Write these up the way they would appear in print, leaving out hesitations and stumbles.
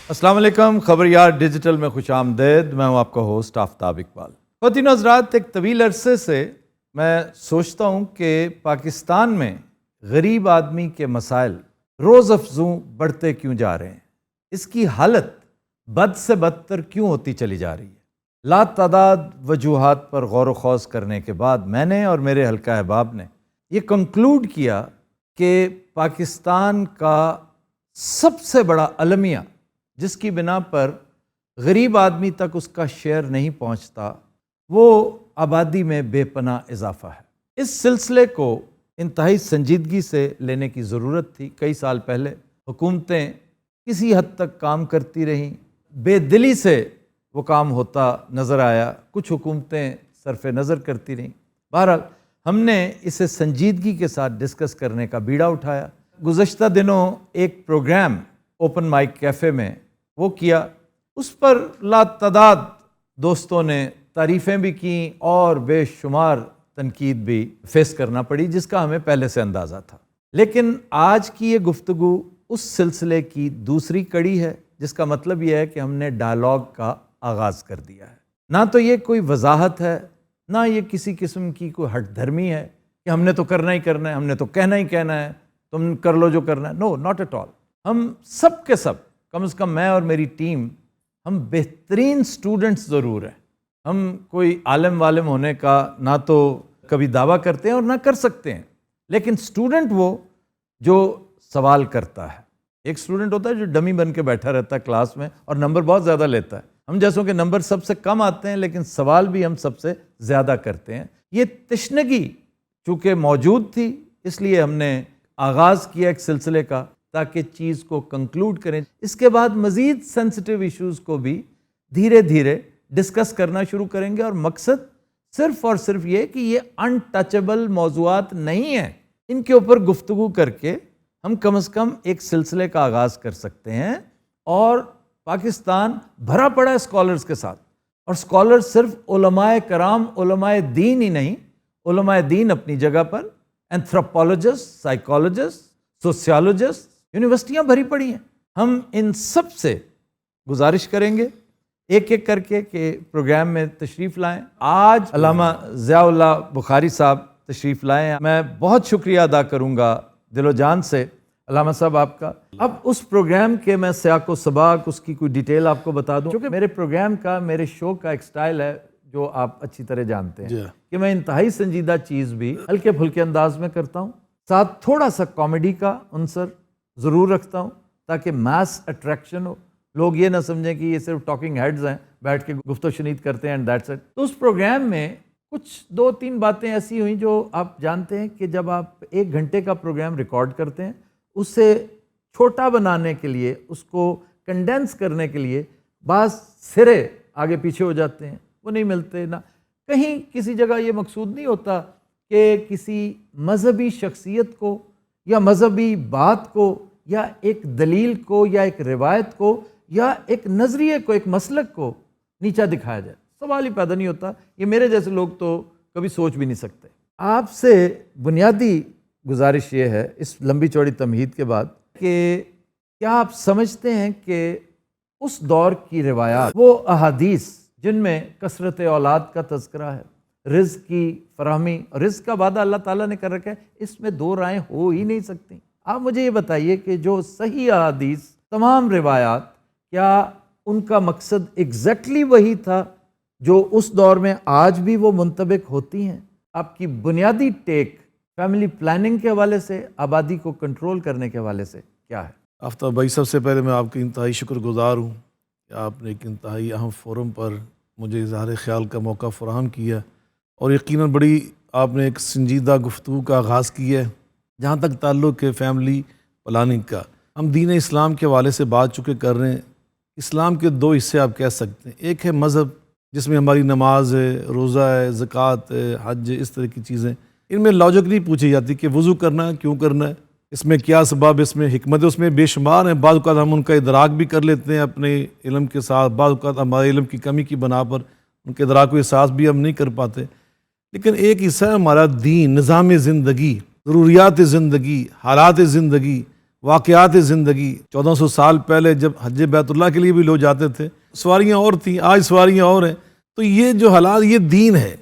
السلام علیکم، خبریار ڈیجیٹل میں خوش آمدید۔ میں ہوں آپ کا ہوسٹ آفتاب اقبال۔ خواتین و حضرات، ایک طویل عرصے سے میں سوچتا ہوں کہ پاکستان میں غریب آدمی کے مسائل روز افزوں بڑھتے کیوں جا رہے ہیں، اس کی حالت بد سے بدتر کیوں ہوتی چلی جا رہی ہے۔ لاتعداد وجوہات پر غور و خوض کرنے کے بعد میں نے اور میرے حلقہ احباب نے یہ کنکلوڈ کیا کہ پاکستان کا سب سے بڑا المیہ جس کی بنا پر غریب آدمی تک اس کا شیئر نہیں پہنچتا، وہ آبادی میں بے پناہ اضافہ ہے۔ اس سلسلے کو انتہائی سنجیدگی سے لینے کی ضرورت تھی۔ کئی سال پہلے حکومتیں کسی حد تک کام کرتی رہیں، بے دلی سے وہ کام ہوتا نظر آیا، کچھ حکومتیں صرف نظر کرتی رہیں۔ بہرحال ہم نے اسے سنجیدگی کے ساتھ ڈسکس کرنے کا بیڑا اٹھایا۔ گزشتہ دنوں ایک پروگرام اوپن مائک کیفے میں وہ کیا، اس پر لاتعداد دوستوں نے تعریفیں بھی کیں اور بے شمار تنقید بھی فیس کرنا پڑی، جس کا ہمیں پہلے سے اندازہ تھا۔ لیکن آج کی یہ گفتگو اس سلسلے کی دوسری کڑی ہے، جس کا مطلب یہ ہے کہ ہم نے ڈائلاگ کا آغاز کر دیا ہے۔ نہ تو یہ کوئی وضاحت ہے، نہ یہ کسی قسم کی کوئی ہٹ دھرمی ہے کہ ہم نے تو کرنا ہی کرنا ہے، ہم نے تو کہنا ہی کہنا ہے، تم کر لو جو کرنا ہے۔ نو، ناٹ ایٹ آل۔ ہم سب کے سب، کم از کم میں اور میری ٹیم، ہم بہترین سٹوڈنٹس ضرور ہیں۔ ہم کوئی عالم والم ہونے کا نہ تو کبھی دعویٰ کرتے ہیں اور نہ کر سکتے ہیں، لیکن سٹوڈنٹ وہ جو سوال کرتا ہے۔ ایک سٹوڈنٹ ہوتا ہے جو ڈمی بن کے بیٹھا رہتا ہے کلاس میں اور نمبر بہت زیادہ لیتا ہے۔ ہم جیسوں کے نمبر سب سے کم آتے ہیں، لیکن سوال بھی ہم سب سے زیادہ کرتے ہیں۔ یہ تشنگی چونکہ موجود تھی، اس لیے ہم نے آغاز کیا ایک سلسلے کا، تاکہ چیز کو کنکلوڈ کریں۔ اس کے بعد مزید سینسٹیو ایشوز کو بھی دھیرے دھیرے ڈسکس کرنا شروع کریں گے، اور مقصد صرف اور صرف یہ کہ یہ ان ٹچبل موضوعات نہیں ہیں، ان کے اوپر گفتگو کر کے ہم کم از کم ایک سلسلے کا آغاز کر سکتے ہیں۔ اور پاکستان بھرا پڑا ہے اسکالرز کے ساتھ، اور اسکالر صرف علماء کرام، علماء دین ہی نہیں، علماء دین اپنی جگہ پر، اینتھروپولوجسٹ، سائیکالوجسٹ، سوسیالوجسٹ، یونیورسٹیاں بھری پڑی ہیں۔ ہم ان سب سے گزارش کریں گے ایک ایک کر کے کہ پروگرام میں تشریف لائیں۔ آج علامہ ضیاء اللہ بخاری صاحب تشریف لائے ہیں۔ میں بہت شکریہ ادا کروں گا دل و جان سے علامہ صاحب آپ کا۔ اب اس پروگرام کے میں سیاق و سباق، اس کی کوئی ڈیٹیل آپ کو بتا دوں، کیونکہ میرے پروگرام کا، میرے شو کا ایک سٹائل ہے جو آپ اچھی طرح جانتے ہیں کہ میں انتہائی سنجیدہ چیز بھی ہلکے پھلکے انداز میں کرتا ہوں، ساتھ تھوڑا سا کامیڈی کا عنصر ضرور رکھتا ہوں تاکہ میس اٹریکشن ہو، لوگ یہ نہ سمجھیں کہ یہ صرف ٹاکنگ ہیڈز ہیں، بیٹھ کے گفت و شنید کرتے ہیں اینڈ دیٹس اٹ۔ تو اس پروگرام میں کچھ 2-3 باتیں ایسی ہوئیں جو آپ جانتے ہیں کہ جب آپ 1 گھنٹے کا پروگرام ریکارڈ کرتے ہیں، اسے چھوٹا بنانے کے لیے، اس کو کنڈینس کرنے کے لیے بعض سرے آگے پیچھے ہو جاتے ہیں، وہ نہیں ملتے۔ نہ کہیں کسی جگہ یہ مقصود نہیں ہوتا کہ کسی مذہبی شخصیت کو یا مذہبی بات کو یا ایک دلیل کو یا ایک روایت کو یا ایک نظریے کو، ایک مسلک کو نیچا دکھایا جائے، سوال ہی پیدا نہیں ہوتا۔ یہ میرے جیسے لوگ تو کبھی سوچ بھی نہیں سکتے۔ آپ سے بنیادی گزارش یہ ہے اس لمبی چوڑی تمہید کے بعد کہ کیا آپ سمجھتے ہیں کہ اس دور کی روایات، وہ احادیث جن میں کثرت اولاد کا تذکرہ ہے، رزق کی فراہمی، رزق کا وعدہ اللہ تعالیٰ نے کر رکھا ہے، اس میں 2 رائیں ہو ہی نہیں سکتی۔ آپ مجھے یہ بتائیے کہ جو صحیح احادیث، تمام روایات، کیا ان کا مقصد ایگزیکٹلی وہی تھا جو اس دور میں آج بھی وہ منطبق ہوتی ہیں؟ آپ کی بنیادی ٹیک فیملی پلاننگ کے حوالے سے، آبادی کو کنٹرول کرنے کے حوالے سے کیا ہے؟ آفتاب بھائی، سب سے پہلے میں آپ کی انتہائی شکر گزار ہوں کہ آپ نے ایک انتہائی اہم فورم پر مجھے اظہار خیال کا موقع فراہم کیا، اور یقیناً بڑی آپ نے ایک سنجیدہ گفتگو کا آغاز کیا ہے۔ جہاں تک تعلق ہے فیملی پلاننگ کا، ہم دین اسلام کے حوالے سے بات چکے کر رہے ہیں۔ اسلام کے 2 حصے آپ کہہ سکتے ہیں، ایک ہے مذہب جس میں ہماری نماز ہے، روزہ ہے، زکوٰۃ ہے، حج ہے، اس طرح کی چیزیں۔ ان میں لاجک نہیں پوچھی جاتی کہ وضو کرنا ہے، کیوں کرنا ہے، اس میں کیا سبب، اس میں حکمت ہے، اس میں بے شمار ہیں۔ بعض اوقات ہم ان کا ادراک بھی کر لیتے ہیں اپنے علم کے ساتھ، بعض اوقات ہمارے علم کی کمی کی بنا پر ان کے ادراک و احساس بھی ہم نہیں کر پاتے۔ لیکن ایک حصہ ہے ہمارا دین، نظام زندگی، ضروریات زندگی، حالات زندگی، واقعات زندگی 1400 سال پہلے جب حج بیت اللہ کے لیے بھی لوگ جاتے تھے سواریاں اور تھیں، آج سواریاں اور ہیں. تو یہ جو حالات، یہ دین ہے.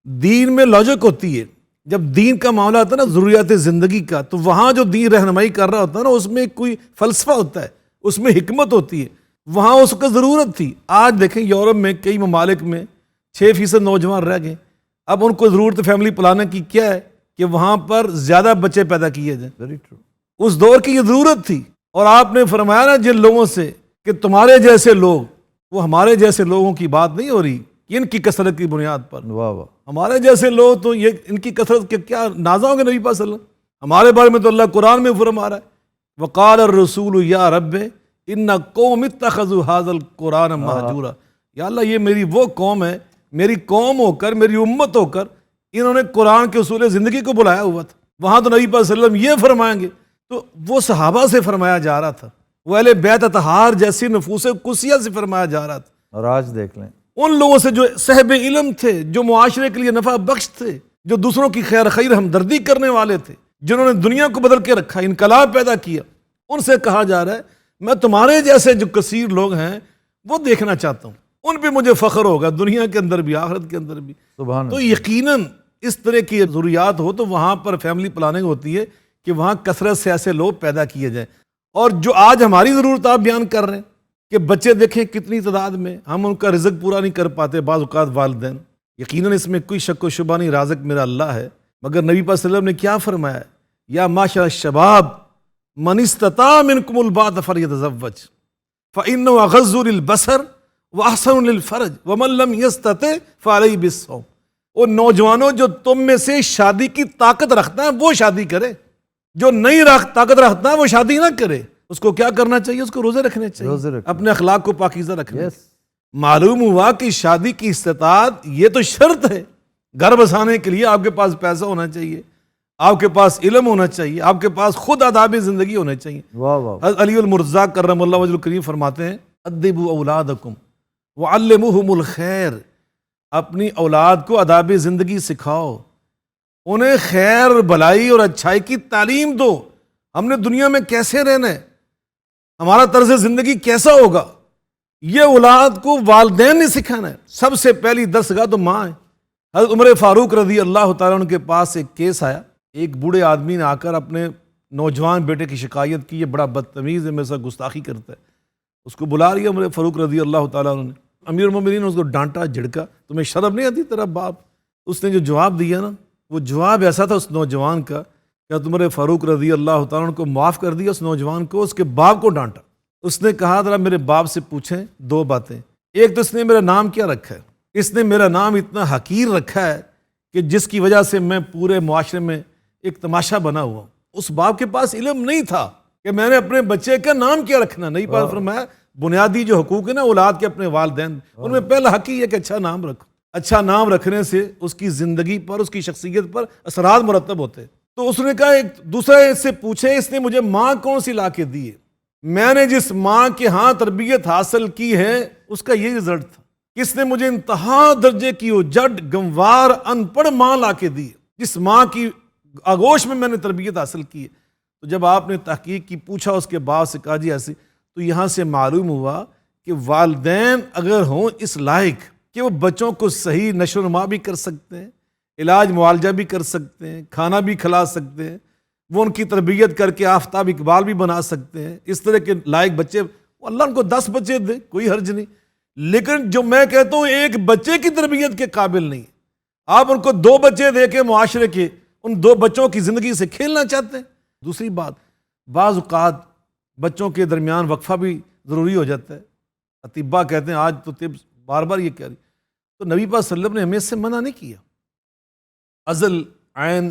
دین میں لاجک ہوتی ہے. جب دین کا معاملہ آتا ہے نا ضروریات زندگی کا، تو وہاں جو دین رہنمائی کر رہا ہوتا ہے نا اس میں کوئی فلسفہ ہوتا ہے، اس میں حکمت ہوتی ہے. وہاں اس کو ضرورت تھی. آج دیکھیں یورپ میں کئی ممالک میں 6% نوجوان رہ گئے. اب ان کو ضرورت فیملی پلاننگ کی کیا ہے کہ وہاں پر زیادہ بچے پیدا کیے جائیں. Very true. اس دور کی یہ ضرورت تھی. اور آپ نے فرمایا نا جن لوگوں سے کہ تمہارے جیسے لوگ، وہ ہمارے جیسے لوگوں کی بات نہیں ہو رہی کہ ان کی کثرت کی بنیاد پر. واہ واہ. ہمارے جیسے لوگ تو یہ ان کی کثرت کے کیا نازا ہوں گے نبی پاک صلی اللہ علیہ وسلم. ہمارے بارے میں تو اللہ قرآن میں فرما رہا ہے وقال الرسول یا رب ان قوم اتخذوا هذا القرآن مہجورا. یا اللہ یہ میری وہ قوم ہے، میری قوم ہو کر، میری امت ہو کر انہوں نے قرآن کے اصول زندگی کو بلایا ہوا تھا. وہاں تو نبی پاک صلی اللہ علیہ وسلم یہ فرمائیں گے تو وہ صحابہ سے فرمایا جا رہا تھا، وہ اہل بیت اطہار جیسی نفوس قدسیہ سے فرمایا جا رہا تھا. اور آج دیکھ لیں ان لوگوں سے جو صاحب علم تھے، جو معاشرے کے لیے نفع بخش تھے، جو دوسروں کی خیر ہمدردی کرنے والے تھے، جنہوں نے دنیا کو بدل کے رکھا، انقلاب پیدا کیا، ان سے کہا جا رہا ہے میں تمہارے جیسے جو کثیر لوگ ہیں وہ دیکھنا چاہتا ہوں، ان پہ مجھے فخر ہوگا دنیا کے اندر بھی آخرت کے اندر بھی. سبحان تو اللہ. یقیناً اس طرح کی ضروریات ہو تو وہاں پر فیملی پلاننگ ہوتی ہے کہ وہاں کثرت سے ایسے لوگ پیدا کیے جائیں. اور جو آج ہماری ضرورت آپ بیان کر رہے ہیں کہ بچے دیکھیں کتنی تعداد میں، ہم ان کا رزق پورا نہیں کر پاتے بعض اوقات والدین. یقیناً اس میں کوئی شک و شبہ نہیں، رازق میرا اللہ ہے. مگر نبی پاک صلی اللہ علیہ وسلم نے کیا فرمایا؟ یا معاشر الشباب من استطاع منکم الباءۃ فلیتزوج فإنه اغض للبصر واحسن للفرج ومن لم یستطع فعلیہ بالصوم. اور نوجوانوں جو تم میں سے شادی کی طاقت رکھتا ہے وہ شادی کرے، جو نہیں طاقت رکھتا ہے وہ شادی نہ کرے. اس کو کیا کرنا چاہیے؟ اس کو روزے رکھنے روزے چاہیے، رکھنے. اپنے اخلاق کو پاکیزہ رکھنے. یس. معلوم ہوا کہ شادی کی استطاعت یہ تو شرط ہے. گھر بسانے کے لیے آپ کے پاس پیسہ ہونا چاہیے، آپ کے پاس علم ہونا چاہیے، آپ کے پاس خود آداب زندگی ہونے چاہیے. واہ واہ. حضرت علی المرتضیٰ کرم اللہ وجہ الکریم فرماتے ہیں ادبوا اولادکم وعلموہم الخیر. اپنی اولاد کو آداب زندگی سکھاؤ، انہیں خیر بھلائی اور اچھائی کی تعلیم دو. ہم نے دنیا میں کیسے رہنا ہے، ہمارا طرز زندگی کیسا ہوگا، یہ اولاد کو والدین نے سکھانا ہے. سب سے پہلی درسگاہ تو ماں ہے. حضرت عمر فاروق رضی اللہ تعالیٰ عنہ کے پاس ایک کیس آیا. ایک بوڑھے آدمی نے آ کر اپنے نوجوان بیٹے کی شکایت کی، یہ بڑا بدتمیز ہے، میرے ساتھ گستاخی کرتا ہے. اس کو بلا لیا عمر فاروق رضی اللہ تعالیٰ عنہ نے. امیر المومنین نے اس کو ڈانٹا، جھڑکا، تمہیں شرم نہیں آتی تیرا باپ؟ اس نے جو جواب دیا نا، وہ جواب ایسا تھا اس نوجوان کا کہ عمر فاروق رضی اللہ تعالیٰ عنہ کو معاف کر دیا. اس نوجوان کو، اس کے باپ کو ڈانٹا. اس نے کہا ذرا میرے باپ سے پوچھیں دو باتیں. ایک تو اس نے میرا نام کیا رکھا ہے؟ اس نے میرا نام اتنا حقیر رکھا ہے کہ جس کی وجہ سے میں پورے معاشرے میں ایک تماشا بنا ہوا ہوں. اس باپ کے پاس علم نہیں تھا کہ میں نے اپنے بچے کا نام کیا رکھنا. نہیں پاک فرمایا بنیادی جو حقوق ہے نا اولاد کے اپنے والدین، ان میں پہلا حق ہی ہے کہ اچھا نام رکھو. اچھا نام رکھنے سے اس کی زندگی پر، اس کی شخصیت پر اثرات مرتب ہوتے ہیں. تو اس نے کہا ایک دوسرے سے پوچھے اس نے مجھے ماں کون سی لا کے دی ہے؟ میں نے جس ماں کے ہاں تربیت حاصل کی ہے اس کا یہ رزلٹ تھا. کس نے مجھے انتہا درجے کی اجڑ گنوار ان پڑھ ماں لا کے دی ہے، جس ماں کی آغوش میں نے تربیت حاصل کی ہے. تو جب آپ نے تحقیق کی، پوچھا اس کے باپ سے، کہا جی ایسے، تو یہاں سے معلوم ہوا کہ والدین اگر ہوں اس لائق کہ وہ بچوں کو صحیح نشو و نما بھی کر سکتے ہیں، علاج معالجہ بھی کر سکتے ہیں، کھانا بھی کھلا سکتے ہیں، وہ ان کی تربیت کر کے آفتاب اقبال بھی بنا سکتے ہیں، اس طرح کے لائق بچے، اللہ ان کو 10 بچے دے، کوئی حرج نہیں. لیکن جو میں کہتا ہوں ایک بچے کی تربیت کے قابل نہیں، آپ ان کو 2 بچے دے کے معاشرے کے ان 2 بچوں کی زندگی سے کھیلنا چاہتے ہیں. دوسری بات، بعض اوقات بچوں کے درمیان وقفہ بھی ضروری ہو جاتا ہے. اطباء کہتے ہیں، آج تو طب بار بار یہ کہہ رہی، تو نبی پاک صلی اللہ علیہ وسلم نے ہمیں اس سے منع نہیں کیا. ازل عین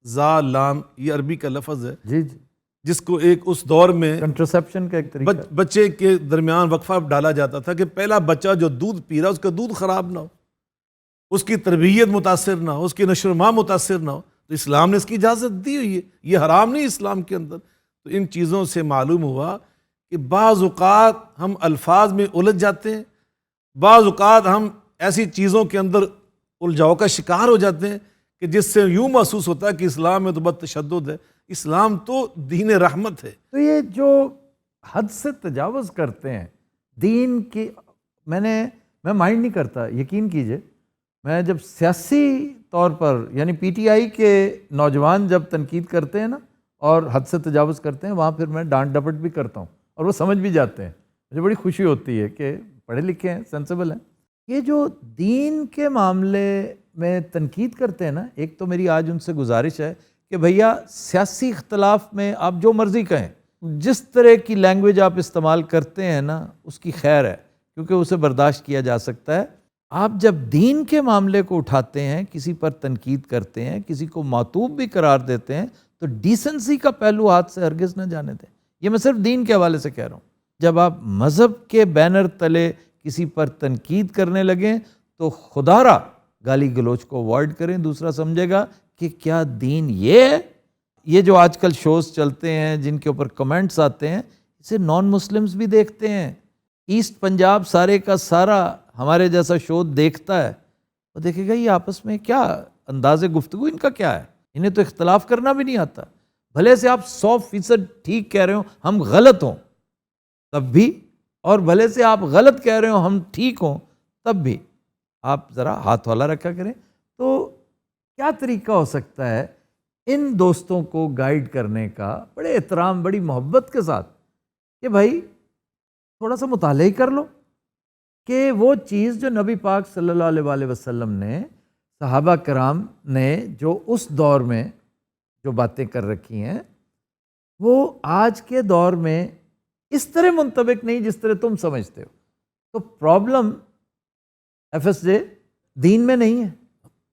زا لام، یہ عربی کا لفظ ہے جی جی، جس کو ایک اس دور میں کنٹرسیپشن کا ایک طریقہ. بچے کے درمیان وقفہ ڈالا جاتا تھا کہ پہلا بچہ جو دودھ پی رہا اس کا دودھ خراب نہ ہو، اس کی تربیت متاثر نہ ہو، اس کی نشو و نما متاثر نہ ہو. تو اسلام نے اس کی اجازت دی ہوئی ہے، یہ حرام نہیں اسلام کے اندر. تو ان چیزوں سے معلوم ہوا کہ بعض اوقات ہم الفاظ میں الجھ جاتے ہیں، بعض اوقات ہم ایسی چیزوں کے اندر الجھاؤ کا شکار ہو جاتے ہیں کہ جس سے یوں محسوس ہوتا ہے کہ اسلام میں تو بہت تشدد ہے. اسلام تو دین رحمت ہے۔ تو یہ جو حد سے تجاوز کرتے ہیں دین کی، میں مائنڈ نہیں کرتا، یقین کیجئے میں جب سیاسی طور پر یعنی پی ٹی آئی کے نوجوان جب تنقید کرتے ہیں نا اور حد سے تجاوز کرتے ہیں، وہاں پھر میں ڈانٹ ڈپٹ بھی کرتا ہوں اور وہ سمجھ بھی جاتے ہیں، مجھے بڑی خوشی ہوتی ہے کہ پڑھے لکھے ہیں، سینسیبل ہیں۔ یہ جو دین کے معاملے میں تنقید کرتے ہیں نا، ایک تو میری آج ان سے گزارش ہے کہ بھیا سیاسی اختلاف میں آپ جو مرضی کہیں، جس طرح کی لینگویج آپ استعمال کرتے ہیں نا اس کی خیر ہے، کیونکہ اسے برداشت کیا جا سکتا ہے۔ آپ جب دین کے معاملے کو اٹھاتے ہیں، کسی پر تنقید کرتے ہیں، کسی کو معتوب بھی قرار دیتے ہیں، تو ڈیسنسی کا پہلو ہاتھ سے ہرگز نہ جانے دیں۔ یہ میں صرف دین کے حوالے سے کہہ رہا ہوں۔ جب آپ مذہب کے بینر تلے کسی پر تنقید کرنے لگیں تو خدا را گالی گلوچ کو اوائڈ کریں۔ دوسرا سمجھے گا کہ کیا دین یہ ہے؟ یہ جو آج کل شوز چلتے ہیں جن کے اوپر کمنٹس آتے ہیں، اسے نان مسلمز بھی دیکھتے ہیں۔ ایسٹ پنجاب سارے کا سارا ہمارے جیسا شو دیکھتا ہے، وہ دیکھے گا یہ آپس میں کیا انداز گفتگو ان کا کیا ہے، انہیں تو اختلاف کرنا بھی نہیں آتا۔ بھلے سے آپ 100% ٹھیک کہہ رہے ہوں ہم غلط ہوں تب بھی، اور بھلے سے آپ غلط کہہ رہے ہوں ہم ٹھیک ہوں تب بھی، آپ ذرا ہاتھ والا رکھا کریں۔ تو کیا طریقہ ہو سکتا ہے ان دوستوں کو گائیڈ کرنے کا بڑے احترام بڑی محبت کے ساتھ کہ بھائی تھوڑا سا مطالعہ ہی کر لو کہ وہ چیز جو نبی پاک صلی اللہ علیہ وآلہ وسلم نے، صحابہ کرام نے جو اس دور میں جو باتیں کر رکھی ہیں وہ آج کے دور میں اس طرح منطبق نہیں جس طرح تم سمجھتے ہو۔ تو پرابلم ایف ایس جے دین میں نہیں ہے،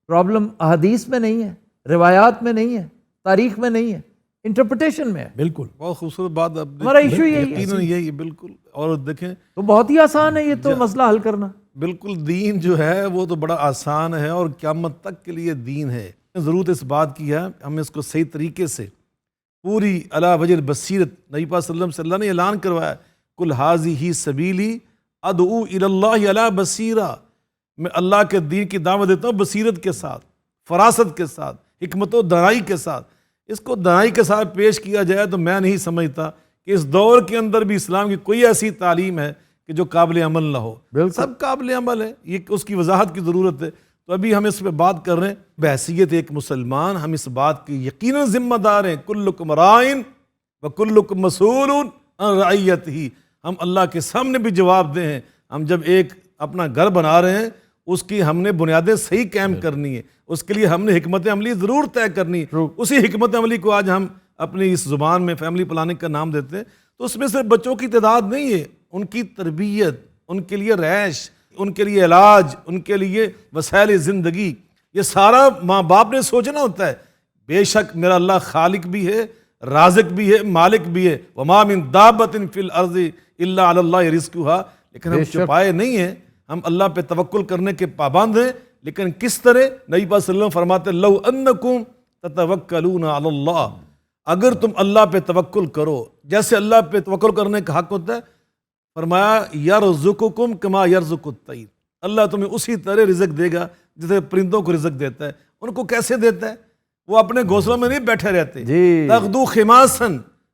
پرابلم احادیث میں نہیں ہے، روایات میں نہیں ہے، تاریخ میں نہیں ہے، انٹرپریٹیشن میں ہے۔ بالکل، بہت خوبصورت بات آپ نے، ہمارا ایشو یہی ہے، یقیناً یہی بالکل۔ اور دیکھیں تو بہت ہی آسان ہے یہ تو مسئلہ حل کرنا۔ بالکل، دین جو ہے وہ تو بڑا آسان ہے اور قیامت تک کے لیے دین ہے۔ ضرورت اس بات کی ہے ہم اس کو صحیح طریقے سے پوری علی وجہ بصیرت، نبی پاک صلی اللہ علیہ وسلم نے اعلان کروایا کل ھذہ سبیلی ادعو الی اللہ علی بصیرہ، میں اللہ کے دین کی دعوت دیتا ہوں بصیرت کے ساتھ، فراست کے ساتھ، حکمت و دانائی کے ساتھ۔ اس کو دانائی کے ساتھ پیش کیا جائے تو میں نہیں سمجھتا کہ اس دور کے اندر بھی اسلام کی کوئی ایسی تعلیم ہے کہ جو قابل عمل نہ ہو۔ سب قابل عمل ہے، یہ اس کی وضاحت کی ضرورت ہے۔ تو ابھی ہم اس پہ بات کر رہے ہیں بحیثیت ایک مسلمان، ہم اس بات کی یقیناً ذمہ دار ہیں، کلکم رائن وکلکم مسئول عن رعیتہ۔ ہم اللہ کے سامنے بھی جواب دیں ہیں۔ ہم جب ایک اپنا گھر بنا رہے ہیں اس کی ہم نے بنیادیں صحیح قائم کرنی ہے، اس کے لیے ہم نے حکمت عملی ضرور طے کرنی ہے۔ اسی حکمت عملی کو آج ہم اپنی اس زبان میں فیملی پلاننگ کا نام دیتے ہیں۔ تو اس میں صرف بچوں کی تعداد نہیں ہے، ان کی تربیت، ان کے لیے رہائش، ان کے لیے علاج، ان کے لیے وسائل زندگی، یہ سارا ماں باپ نے سوچنا ہوتا ہے۔ بے شک میرا اللہ خالق بھی ہے، رازق بھی ہے، مالک بھی ہے، وما من دابۃ فی الارض الا علی اللہ رزقھا، لیکن ہم چھپائے نہیں ہیں، ہم اللہ پہ توکل کرنے کے پابند ہیں۔ لیکن کس طرح؟ نبی پاک صلی اللہ علیہ وسلم فرماتے لو انکم تتوکلون علی اللہ، اگر تم اللہ پہ توکل کرو جیسے اللہ پہ توکل کرنے کا حق ہوتا ہے، فرمایا یرزقکم کما یرزق الطیر، اللہ تمہیں اسی طرح رزق دے گا جیسے پرندوں کو رزق دیتا ہے۔ ان کو کیسے دیتا ہے؟ وہ اپنے گھونسلوں میں نہیں بیٹھے رہتے، تغدو خماسا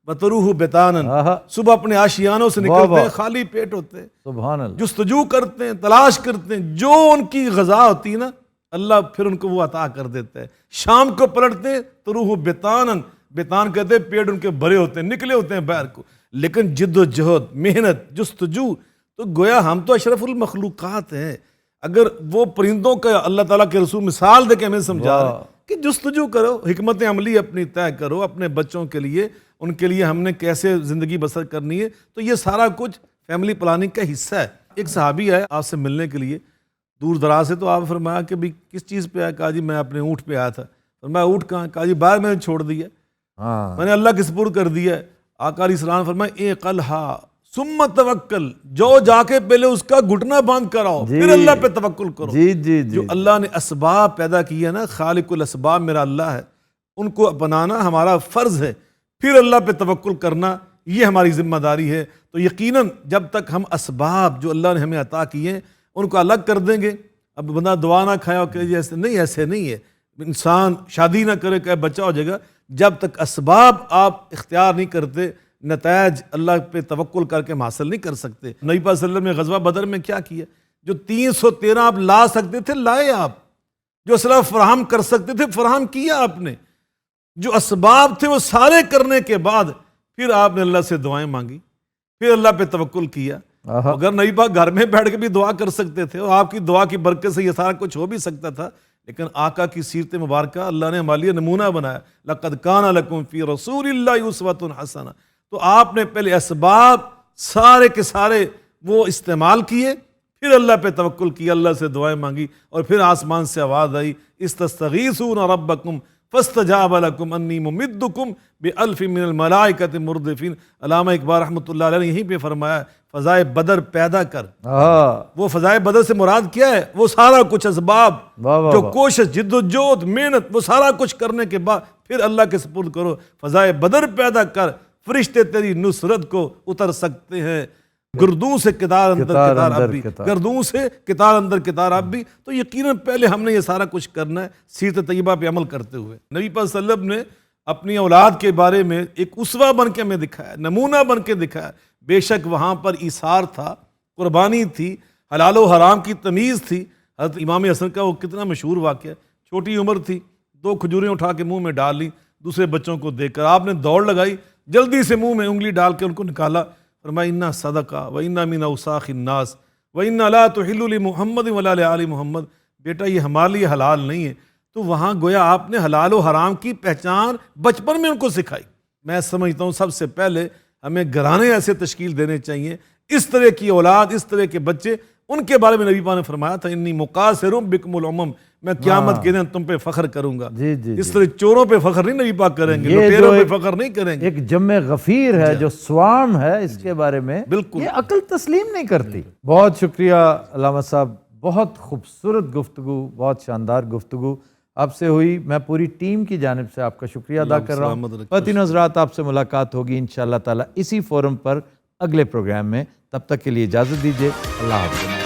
وتروح بطانا، صبح اپنے آشیانوں سے نکلتے ہیں خالی پیٹ ہوتے ہیں، سبحان اللہ، جستجو کرتے ہیں، تلاش کرتے ہیں، جو ان کی غذا ہوتی ہے نا اللہ پھر ان کو وہ عطا کر دیتا ہے۔ شام کو پلٹتے ہیں تروح بطانا، بطان کہتے ہیں پیٹ ان کے بھرے ہوتے ہیں، نکلے ہوتے ہیں باہر کو، لیکن جد و جہد، محنت، جستجو، تو گویا ہم تو اشرف المخلوقات ہیں۔ اگر وہ پرندوں کا اللہ تعالیٰ کے رسول مثال دے کے ہمیں سمجھا رہے ہیں کہ جستجو کرو، حکمت عملی اپنی طے کرو اپنے بچوں کے لیے، ان کے لیے ہم نے کیسے زندگی بسر کرنی ہے، تو یہ سارا کچھ فیملی پلاننگ کا حصہ ہے۔ ایک صحابی آیا آپ سے ملنے کے لیے دور دراز سے، تو آپ فرمایا کہ بھی کس چیز پہ آیا؟ کہا جی میں اپنے اونٹ پہ آیا تھا۔ فرمایا اونٹ کہاں؟ کہا جی باہر میں نے چھوڑ دیا، میں نے اللہ کے سپرد کر دیا ہے۔ آقا علیہ السلام فرمایا اقلھا ثم توکل، جو جا کے پہلے اس کا گھٹنا باندھ کر آؤ پھر اللہ پہ توکل کرو۔ جو اللہ نے اسباب پیدا کی ہے نا، خالق الاسباب میرا اللہ ہے، ان کو اپنانا ہمارا فرض ہے، پھر اللہ پہ توکل کرنا یہ ہماری ذمہ داری ہے۔ تو یقیناً جب تک ہم اسباب جو اللہ نے ہمیں عطا کیے ہیں ان کو الگ کر دیں گے، اب بندہ دعا نہ کھایا کہ ایسے نہیں ہے، انسان شادی نہ کرے کہ بچہ ہو جائے گا، جب تک اسباب آپ اختیار نہیں کرتے نتائج اللہ پہ توکل کر کے ہم حاصل نہیں کر سکتے۔ نبی پاک صلی اللہ علیہ وسلم نے غزوہ بدر میں کیا کیا؟ جو 313 آپ لا سکتے تھے لائے آپ، جو اسلحہ فراہم کر سکتے تھے فراہم کیا آپ نے، جو اسباب تھے وہ سارے کرنے کے بعد پھر آپ نے اللہ سے دعائیں مانگی، پھر اللہ پہ توکل کیا۔ اگر نبی پاک گھر میں بیٹھ کے بھی دعا کر سکتے تھے اور آپ کی دعا کی برکت سے یہ سارا کچھ ہو بھی سکتا تھا، لیکن آقا کی سیرت مبارکہ اللہ نے ہمارے لیے نمونہ بنایا، لَقَدْ كَانَ لَكُمْ فِي رَسُولِ اللَّهِ أُسْوَةٌ حَسَنَةٌ۔ تو آپ نے پہلے اسباب سارے کے سارے وہ استعمال کیے، پھر اللہ پہ توکل کیا، اللہ سے دعائیں مانگی، اور پھر آسمان سے آواز آئی اِسْتَسْتَغِيثُونَ رَبَّكُمْ فَاسْتَجَابَ لَكُمْ أَنِّي مُمِدُّكُمْ بِأَلْفٍ مِّنَ الْمَلَائِكَةِ مُرْدِفِينَ۔ علامہ اقبال رحمۃ اللہ علیہ نے یہیں پہ فرمایا فضائے بدر پیدا کر۔ وہ فضائے بدر سے مراد کیا ہے؟ وہ سارا کچھ اسباب، جو کوشش، جد و جہد، محنت، وہ سارا کچھ کرنے کے بعد پھر اللہ کے سپرد کرو۔ فضائے بدر پیدا کر، فرشتے تیری نصرت کو اتر سکتے ہیں، گردوں سے کتار اندر کتار اب بھی، گردوں سے کتار اندر کتار اب بھی۔ تو یقیناً پہلے ہم نے یہ سارا کچھ کرنا ہے سیرت طیبہ پہ عمل کرتے ہوئے۔ نبی پاک صلی اللہ علیہ وسلم نے اپنی اولاد کے بارے میں ایک اسوہ بن کے ہمیں دکھایا، نمونہ بن کے دکھایا۔ بے شک وہاں پر ایثار تھا، قربانی تھی، حلال و حرام کی تمیز تھی۔ حضرت امام حسن کا وہ کتنا مشہور واقعہ ہے، چھوٹی عمر تھی، 2 کھجوریں اٹھا کے منہ میں ڈال لی دوسرے بچوں کو دیکھ کر، آپ نے دوڑ لگائی، جلدی سے منہ میں انگلی ڈال کے ان کو نکالا، فرمایا اِنَّا صَدَقَةٌ وَإِنَّا مِنْ أَوْسَاخِ النَّاسِ وَإِنَّا لَا تُحِلُّ لِمُحَمَّدٍ وَلَا لِآلِ محمد۔ بیٹا یہ ہمارے لیے حلال نہیں ہے۔ تو وہاں گویا آپ نے حلال و حرام کی پہچان بچپن میں ان کو سکھائی۔ میں سمجھتا ہوں سب سے پہلے ہمیں گھرانے ایسے تشکیل دینے چاہیے، اس طرح کی اولاد، اس طرح کے بچے، ان کے بارے میں نبی پاک نے فرمایا تھا انی مقاصر بکم الامم، میں قیامت کے دن تم پہ فخر کروں گا۔ اس طرح چوروں پہ فخر نہیں نبی پاک کریں گے، لٹیروں پہ فخر نہیں کریں گے۔ ایک جمع غفیر ہے جو سوام ہے، اس کے بارے میں یہ عقل تسلیم نہیں کرتی۔ بہت شکریہ علامہ صاحب، بہت خوبصورت گفتگو، بہت شاندار گفتگو آپ سے ہوئی۔ میں پوری ٹیم کی جانب سے آپ کا شکریہ ادا کر رہا ہوں۔ خواتین و حضرات، آپ سے ملاقات ہوگی انشاءاللہ تعالی اسی فورم پر اگلے پروگرام میں۔ تب تک کے لیے اجازت دیجیے، اللہ حافظ۔